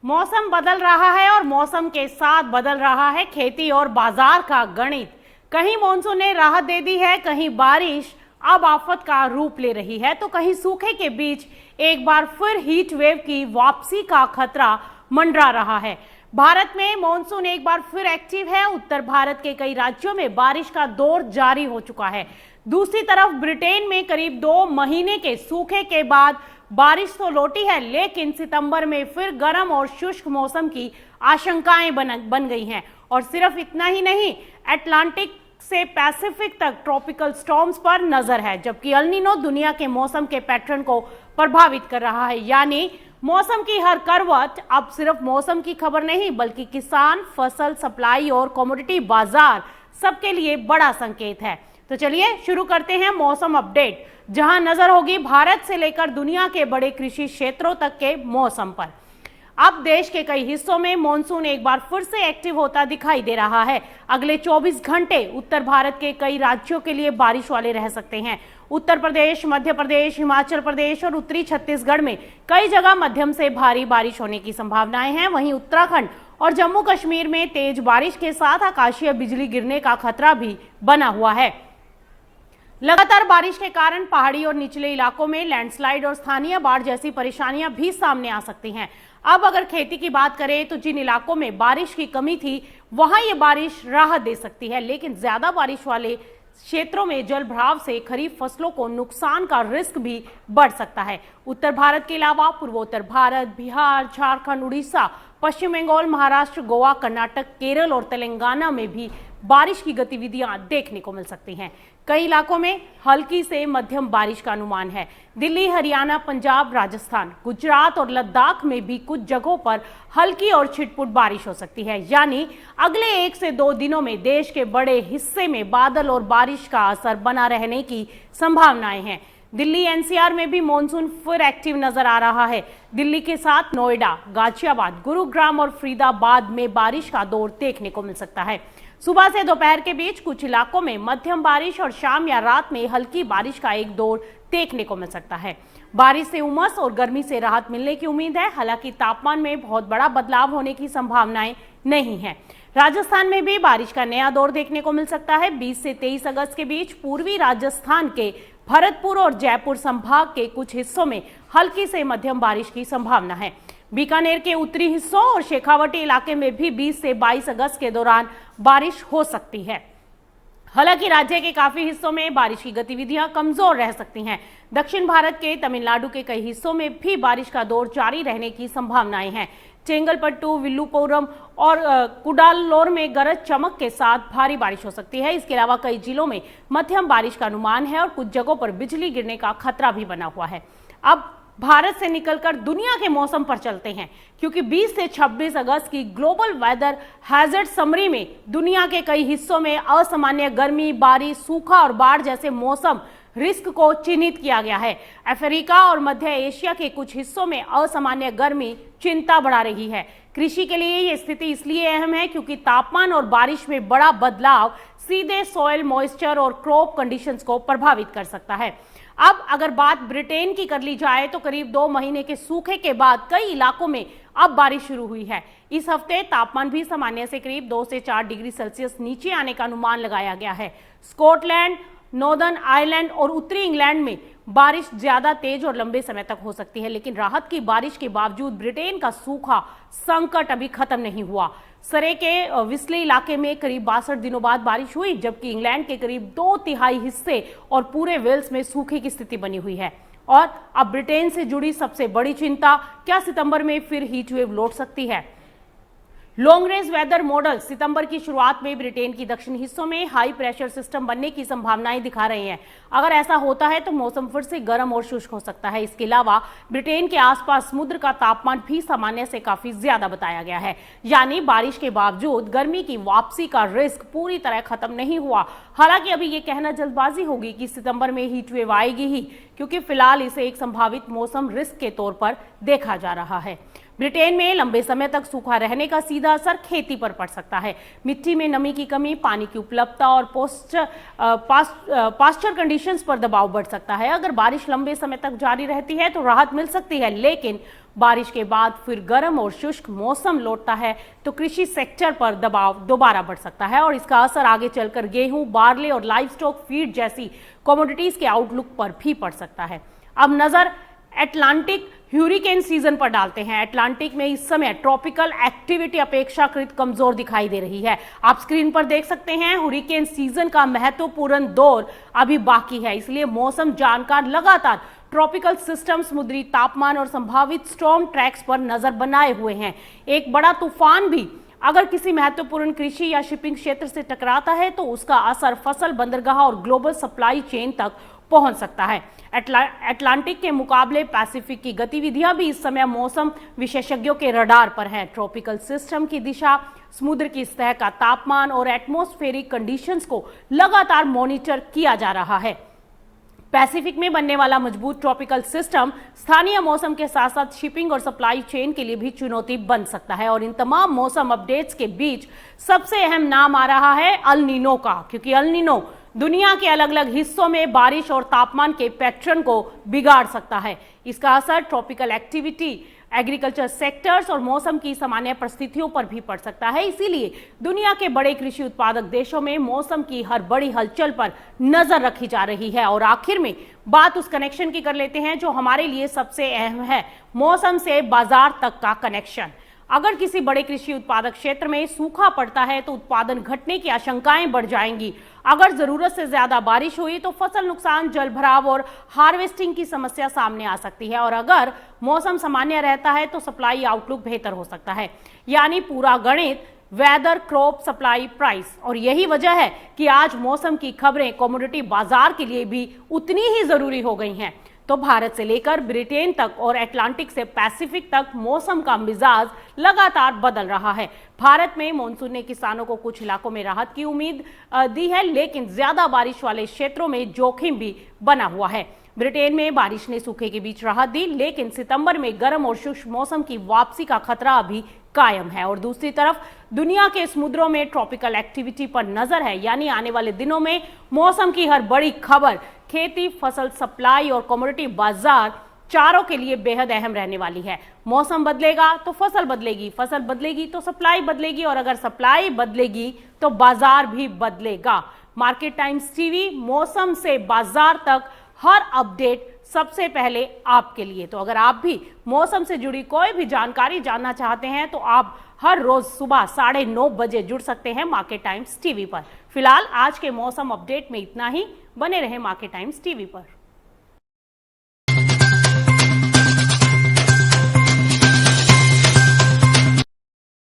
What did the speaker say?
मौसम बदल रहा है और मौसम के साथ बदल रहा है खेती और बाजार का गणित। कहीं मॉनसून ने राहत दे दी है, कहीं बारिश अब आफत का रूप ले रही है, तो कहीं सूखे के बीच एक बार फिर हीट वेव की वापसी का खतरा मंडरा रहा है। भारत में मॉनसून एक बार फिर एक्टिव है। उत्तर भारत के कई राज्यों में बारिश का दौर जारी हो चुका है। दूसरी तरफ ब्रिटेन में करीब 2 महीने के सूखे के बाद बारिश तो लौटी है, लेकिन सितंबर में फिर गर्म और शुष्क मौसम की आशंकाएं बन गई हैं। और सिर्फ इतना ही नहीं, अटलांटिक से पैसिफिक तक ट्रॉपिकल स्टॉर्म्स पर नजर है, जबकि एल नीनो दुनिया के मौसम के पैटर्न को प्रभावित कर रहा है। यानी मौसम की हर करवट अब सिर्फ मौसम की खबर नहीं, बल्कि किसान, फसल, सप्लाई और कमोडिटी बाजार सबके लिए बड़ा संकेत है। तो चलिए शुरू करते हैं मौसम अपडेट, जहां नजर होगी भारत से लेकर दुनिया के बड़े कृषि क्षेत्रों तक के मौसम पर। अब देश के कई हिस्सों में मॉनसून एक बार फिर से एक्टिव होता दिखाई दे रहा है। अगले 24 घंटे उत्तर भारत के कई राज्यों के लिए बारिश वाले रह सकते हैं। उत्तर प्रदेश, मध्य प्रदेश, हिमाचल प्रदेश और उत्तरी छत्तीसगढ़ में कई जगह मध्यम से भारी बारिश होने की संभावनाएं हैं। वहीं उत्तराखंड और जम्मू कश्मीर में तेज बारिश के साथ आकाशीय बिजली गिरने का खतरा भी बना हुआ है। लगातार बारिश के कारण पहाड़ी और निचले इलाकों में लैंडस्लाइड और स्थानीय बाढ़ जैसी परेशानियां भी सामने आ सकती हैं। अब अगर खेती की बात करें तो जिन इलाकों में बारिश की कमी थी, वहां ये बारिश राहत दे सकती है, लेकिन ज्यादा बारिश वाले क्षेत्रों में जल भराव से खरीफ फसलों को नुकसान का रिस्क भी बढ़ सकता है। उत्तर भारत के अलावा पूर्वोत्तर भारत, बिहार, झारखंड, उड़ीसा, पश्चिम बंगाल, महाराष्ट्र, गोवा, कर्नाटक, केरल और तेलंगाना में भी बारिश की गतिविधियां देखने को मिल सकती हैं। कई इलाकों में हल्की से मध्यम बारिश का अनुमान है। दिल्ली, हरियाणा, पंजाब, राजस्थान, गुजरात और लद्दाख में भी कुछ जगहों पर हल्की और छिटपुट बारिश हो सकती है। यानी अगले 1 से 2 दिनों में देश के बड़े हिस्से में बादल और बारिश का असर बना रहने की संभावनाएं हैं। दिल्ली एनसीआर में भी मॉनसून फिर एक्टिव नजर आ रहा है। दिल्ली के साथ नोएडा, गाजियाबाद, गुरुग्राम और फरीदाबाद में बारिश का दौर देखने को मिल सकता है। सुबह से दोपहर के बीच कुछ इलाकों में मध्यम बारिश और शाम या रात में हल्की बारिश का एक दौर देखने को मिल सकता है। बारिश से उमस और गर्मी से राहत मिलने की उम्मीद है। हालांकि तापमान में बहुत बड़ा बदलाव होने की संभावनाएं नहीं है। राजस्थान में भी बारिश का नया दौर देखने को मिल सकता है। 20 से 23 अगस्त के बीच पूर्वी राजस्थान के भरतपुर और जयपुर संभाग के कुछ हिस्सों में हल्की से मध्यम बारिश की संभावना है। बीकानेर के उत्तरी हिस्सों और शेखावटी इलाके में भी 20 से 22 अगस्त के दौरान बारिश हो सकती है। हालांकि राज्य के काफी हिस्सों में बारिश की गतिविधियां कमजोर रह सकती हैं। दक्षिण भारत के तमिलनाडु के कई हिस्सों में भी बारिश का दौर जारी रहने की संभावनाएं हैं। चेंगलपट्टू, विल्लुपुरम और कुडालोर में गरज चमक के साथ भारी बारिश हो सकती है। इसके अलावा कई जिलों में मध्यम बारिश का अनुमान है और कुछ जगहों पर बिजली गिरने का खतरा भी बना हुआ है। अब भारत से निकलकर दुनिया के मौसम पर चलते हैं, क्योंकि 20 से 26 अगस्त की ग्लोबल वेदर हैजर्ड समरी में दुनिया के कई हिस्सों में असामान्य गर्मी, बारिश, सूखा और बाढ़ जैसे मौसम रिस्क को चिन्हित किया गया है। अफ्रीका और मध्य एशिया के कुछ हिस्सों में असामान्य गर्मी चिंता बढ़ा रही है। कृषि के लिए यह स्थिति इसलिए अहम है क्योंकि तापमान और बारिश में बड़ा बदलाव सीधे सॉइल मॉइस्चर और क्रॉप कंडीशंस को प्रभावित कर सकता है। अब अगर बात ब्रिटेन की कर ली जाए तो करीब 2 महीने के सूखे के बाद कई इलाकों में अब बारिश शुरू हुई है। इस हफ्ते तापमान भी सामान्य से करीब 2 से 4 डिग्री सेल्सियस नीचे आने का अनुमान लगाया गया है। स्कॉटलैंड, नॉर्दर्न आयरलैंड और उत्तरी इंग्लैंड में बारिश ज्यादा तेज और लंबे समय तक हो सकती है, लेकिन राहत की बारिश के बावजूद ब्रिटेन का सूखा संकट अभी खत्म नहीं हुआ। सरे के विस्ले इलाके में करीब 62 दिनों बाद बारिश हुई, जबकि इंग्लैंड के करीब 2/3 हिस्से और पूरे वेल्स में सूखे की स्थिति बनी हुई है। और अब ब्रिटेन से जुड़ी सबसे बड़ी चिंता, क्या सितंबर में फिर हीट वेव लौट सकती है? लॉन्ग रेंज वेदर मॉडल सितंबर की शुरुआत में ब्रिटेन की दक्षिण हिस्सों में हाई प्रेशर सिस्टम बनने की संभावनाएं दिखा रहे हैं। अगर ऐसा होता है तो मौसम फिर से गर्म और शुष्क हो सकता है। इसके अलावा ब्रिटेन के आसपास समुद्र का तापमान भी सामान्य से काफी ज्यादा बताया गया है। यानी बारिश के बावजूद गर्मी की वापसी का रिस्क पूरी तरह खत्म नहीं हुआ। हालांकि अभी ये कहना जल्दबाजी होगी कि सितंबर में हीट वेव आएगी ही, क्योंकि फिलहाल इसे एक संभावित मौसम रिस्क के तौर पर देखा जा रहा है। ब्रिटेन में लंबे समय तक सूखा रहने का सीधा असर खेती पर पड़ सकता है। मिट्टी में नमी की कमी, पानी की उपलब्धता और पास्चर कंडीशंस पर दबाव बढ़ सकता है। अगर बारिश लंबे समय तक जारी रहती है तो राहत मिल सकती है, लेकिन बारिश के बाद फिर गर्म और शुष्क मौसम लौटता है तो कृषि सेक्टर पर दबाव दोबारा बढ़ सकता है और इसका असर आगे चलकर गेहूं, बार्ले और लाइवस्टॉक फीड जैसी कमोडिटीज के आउटलुक पर भी पड़ सकता है। अब नजर अटलांटिक ह्यूरिकेन सीजन पर डालते हैं। अटलांटिक में इस समय ट्रॉपिकल एक्टिविटी अपेक्षाकृत कमजोर दिखाई दे रही है। आप स्क्रीन पर देख सकते हैं ह्यूरिकेन सीजन का महत्वपूर्ण दौर अभी बाकी है, इसलिए मौसम जानकार लगातार ट्रॉपिकल सिस्टम, समुद्री तापमान और संभावित स्टॉर्म ट्रैक्स पर नजर बनाए हुए हैं। एक बड़ा तूफान भी अगर किसी महत्वपूर्ण कृषि या शिपिंग क्षेत्र से टकराता है तो उसका असर फसल, बंदरगाह और ग्लोबल सप्लाई चेन तक पहुंच सकता है। अटलांटिक के मुकाबले पैसिफिक की गतिविधियां भी इस समय मौसम विशेषज्ञों के रडार पर हैं। ट्रॉपिकल सिस्टम की दिशा, समुद्र की सतह का तापमान और एटमॉस्फेरिक कंडीशंस को लगातार मॉनिटर किया जा रहा है। पैसिफिक में बनने वाला मजबूत ट्रॉपिकल सिस्टम स्थानीय मौसम के साथ साथ शिपिंग और सप्लाई चेन के लिए भी चुनौती बन सकता है और इन तमाम मौसम अपडेट्स के बीच सबसे अहम नाम आ रहा है अल नीनो का, क्योंकि अल नीनो दुनिया के अलग अलग हिस्सों में बारिश और तापमान के पैटर्न को बिगाड़ सकता है। इसका असर ट्रॉपिकल एक्टिविटी, एग्रीकल्चर सेक्टर्स और मौसम की सामान्य परिस्थितियों पर भी पड़ सकता है। इसीलिए दुनिया के बड़े कृषि उत्पादक देशों में मौसम की हर बड़ी हलचल पर नजर रखी जा रही है। और आखिर में बात उस कनेक्शन की कर लेते हैं जो हमारे लिए सबसे अहम है, मौसम से बाजार तक का कनेक्शन। अगर किसी बड़े कृषि उत्पादक क्षेत्र में सूखा पड़ता है तो उत्पादन घटने की आशंकाएं बढ़ जाएंगी। अगर जरूरत से ज्यादा बारिश हुई तो फसल नुकसान, जलभराव और हार्वेस्टिंग की समस्या सामने आ सकती है और अगर मौसम सामान्य रहता है तो सप्लाई आउटलुक बेहतर हो सकता है। यानी पूरा गणित वेदर, क्रॉप, सप्लाई, प्राइस। और यही वजह है कि आज मौसम की खबरें कमोडिटी बाजार के लिए भी उतनी ही जरूरी हो गई हैं। तो भारत से लेकर ब्रिटेन तक और अटलांटिक से पैसिफिक तक मौसम का मिजाज लगातार बदल रहा है। भारत में मॉनसून ने किसानों को कुछ इलाकों में राहत की उम्मीद दी है, लेकिन ज्यादा बारिश वाले क्षेत्रों में जोखिम भी बना हुआ है। ब्रिटेन में बारिश ने सूखे के बीच राहत दी, लेकिन सितंबर में गर्म और शुष्क मौसम की वापसी का खतरा अभी कायम है। और दूसरी तरफ दुनिया के समुद्रों में ट्रॉपिकल एक्टिविटी पर नजर है, यानी आने वाले दिनों में मौसम की हर बड़ी खबर खेती, फसल, सप्लाई और कमोडिटी बाजार चारों के लिए बेहद अहम रहने वाली है। मौसम बदलेगा तो फसल बदलेगी, फसल बदलेगी तो सप्लाई बदलेगी और अगर सप्लाई बदलेगी तो बाजार भी बदलेगा। मार्केट टाइम्स टीवी, मौसम से बाजार तक हर अपडेट सबसे पहले आपके लिए। तो अगर आप भी मौसम से जुड़ी कोई भी जानकारी जानना चाहते हैं तो आप हर रोज सुबह 9:30 बजे जुड़ सकते हैं मार्केट टाइम्स टीवी पर। फिलहाल आज के मौसम अपडेट में इतना ही। बने रहे मार्केट टाइम्स टीवी पर।